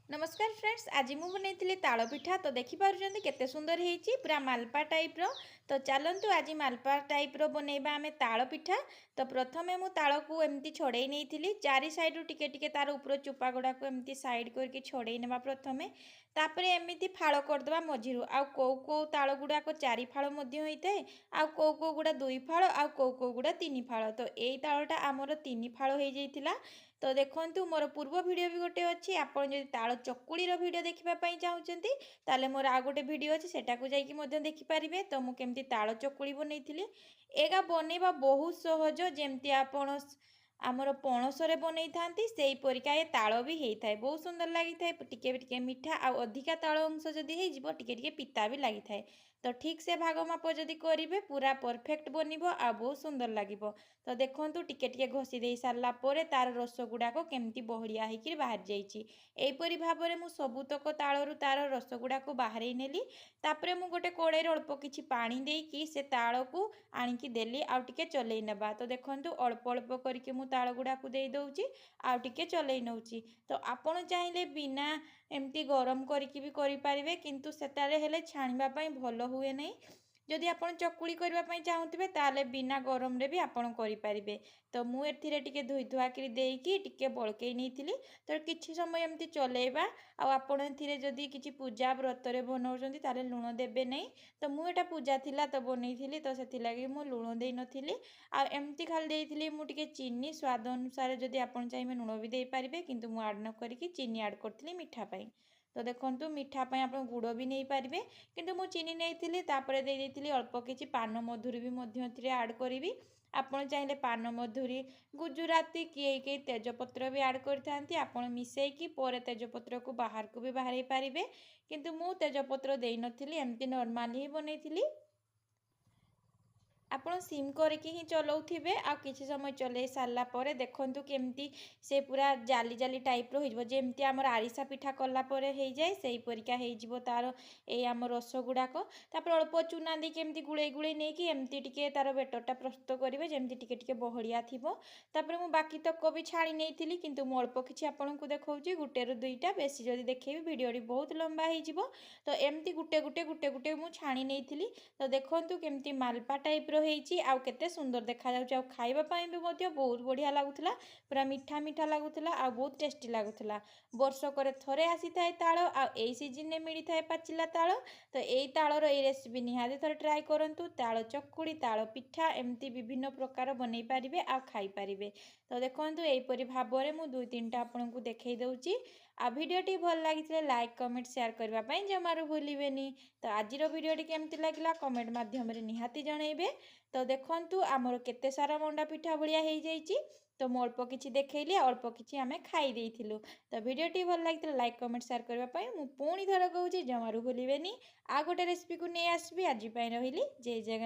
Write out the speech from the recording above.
नमस्कार फ्रेंड्स, आज मु बनई ताल पिठा। तो देखिपुर केते सुंदर होती पूरा मालपा टाइप रो। तो चलतु आज मालपा टाइप रो बनैबा आमे ताल पिठा। तो प्रथमे मु ताल को एमती छड़े नहीं चारि साइड रु टिके टिके तार ऊपर चोपा गुड़ा को एमती साइड करके छड़े नेबा प्रथमे। तापरे एमती फाड़ करदे मझिरु आउ कौ ताल गुड़ाक चारि फाड़ होता है आउ कौ गुड़ा दुई फाड़ आउ कौ गुड़ा तीन फाड़। तो यही तालटा आमर तीन फाड़ हो जाइतिला। तो देखंतु मोर पूर्व वीडियो भी गोटे अच्छी। आपन जदि ताल चकुलीर वीडियो देखा चाहते ताले मोर आ गोटे वीडियो अच्छी सेटा को जाकि देखिपारे। तो मुझे केमती ताल चकुली बनई एगा बनैबा बहुत सहज। जमती आपण आमर पणसरे बनई था से परिका ये ताल भी होता है, बहुत सुंदर लगी था। टिके टिके मीठा आ अधिका ताल अंश जदि हो टिके टिके पिता भी लगी था। तो ठीक से भाग माप जदि करेंगे पूरा परफेक्ट बनब आ बहुत सुंदर लगे। तो देखो टिके टिके घसी दे सारा पर तार रस गुड़ाक केमती बहलिया होकर बाहर जापरी भाव में मुझ सबुतक तालू तार रस गुड़ाक बाहर नेली। तापर मु गोटे कड़े अल्प किसी पानी देकी से ताल को आणिकी देली आउ टिके चलई नेबा। तो देखो अल्प अल्प करके मु ताल गुड़ाक दे दौची आउ टिके चलई नौची। तो आपण चाहिए बिना एमती गरम करके भी करें, किंतु सेटारे हेले छाणीबा पई भल हुए नहीं। जदि आपण चकुली करने चाहूथे ताले बिना गरम रे भी आपण करें। तो मुझे टिके धोई धुआक देकी टिके बड़कई नहीं। तो किसी समय एमती चलेबा आपण जदि किसी पूजा व्रतरे बनाऊँच ताले लुण देबे नहीं। तो मुझे पूजा थिला तो बनई तो से लगी मु लुण दे नथिली आ एमती खाली देइथिली मु टिके चीनी स्वाद अनुसार जदि आपण चाहिए लुण भी दे पारिबे, किंतु मु ऐड न करिकी चीनी ऐड करथिली मीठा पई। तो देखंतु मीठा पई आपण गुड़ भी नहीं पारिबे, किंतु मु चीनी नहीं तापरे दे देइथिली अल्प किछि पान मधुरी भी मध्य ऐड करी। आपण चाहिए पान मधुरी गुजराती किए तेजपत्र भी ऐड करथांती आपण मिसेकी पर तेजपत्र को बाहर को भी बाहर पारिबे, किंतु मु तेजपत्र देई नथिली एमती नॉर्मल ही बनैथिली। आपण सिम करके ही चलाउथिबे आ किछि समय चले सारला परे देखंतु केमती से पूरा जाली जाली टाइप रो हो जेमती हमर आरिसा पिठा कला परे हे जाय सेही परिका हे जिवो तार ए हम रस गुड़ाक। तापर अल्प चूना दे केमती गुळे गुळे नै कि एमती टिके तार बेटरटा प्रस्तुत करिवे जेमती टिके टिके बहलिया थिबो। तापर मु बाकी तक भी छाणी नैथिली, किंतु मु अल्प किछि आपनकु देखौची गुटे रु दुईटा बेसी जदि देखैबी वीडियोटी बहुत लंबा हे जिवो। तो एमती गुटे गुटे गुटे गुटे मु छाणी नैथिली। तो देखंतु केमती मालपा टाइप रो हेची आउ केते सुंदर देखा जाउची आउ खाइबा पई भी मध्य बहुत बढ़िया लागुतला। पूरा मीठा मीठा लागुतला आ बहुत टेस्टी लागुतला। वर्षकरे थरे आसी थाए ताल आ एई सीजन ने मिली थाए पाचिला ताल। तो एई तालर एई रेसिपी निहाती थरे ट्राई करंतु। ताल चकुड़ी ताल पिठा एमती विभिन्न प्रकार बनै पारिबे आ खाई पारिबे। तो देखंतु एईपरि भाबरे मु दुई तीनटा आपनकु देखै दउची। आ वीडियोटी भल लागितले लाइक कमेंट शेयर करबा पई जमारू भूलिबेनी। तो आजिर वीडियोटी केमती लागिला कमेंट माध्यम रे निहाती जणैबे। तो देखंतु आमर केते सारा मंडा पिठा भलिया हे जाइची। तो मु अल्प किछि देखैली अल्प किछि आमे खाई देइथिलु। तो वीडियोटी भल लागितले लाइक कमेंट शेयर करबा पई मु पुणी थर कहूची जमारू भूलिबेनी। आ गोटे रेसिपी को नै आसबी। आज पई रहिली जय जगन्नाथ।